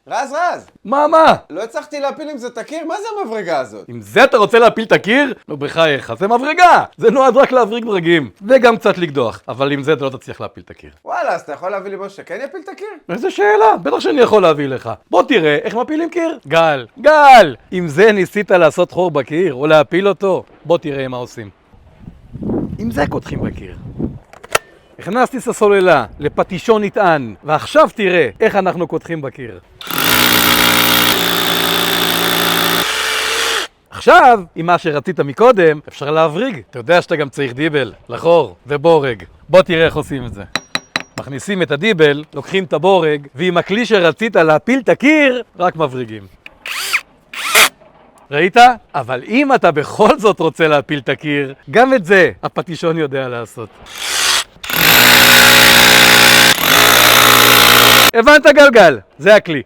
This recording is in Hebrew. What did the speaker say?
רז! מה? לא הצלחתי להפיל עם זה את הקיר? מה זה המברגה הזאת? עם זה אתה רוצה להפיל את הקיר? נו בחייך, זה מברגה! זה נועד רק להבריג ברגים, וגם קצת לקדוח, אבל עם זה אתה לא תצליח להפיל את הקיר. וואלה, אז אתה יכול להביא לי משהו שכן יפיל את הקיר? איזה שאלה, בטח שאני יכול להביא לך. בוא תראה איך מפילים קיר. גל! עם זה ניסית לעשות חור בקיר או להפיל אותו? בוא תראה מה עושים. עם זה קודחים בקיר. הכנסתי את הסוללה לפטישון נטען, ועכשיו תראה איך אנחנו קודחים בקיר. עכשיו, עם מה שרצית מקודם, אפשר להבריג. אתה יודע שאתה גם צריך דיבל, לחור ובורג. בוא תראה איך עושים את זה. מכניסים את הדיבל, לוקחים את הבורג, ועם הכלי שרצית להפיל את הקיר, רק מבריגים. ראית? אבל אם אתה בכל זאת רוצה להפיל את הקיר, גם את זה הפטישון יודע לעשות. הבנת גלגל? זה הכלי.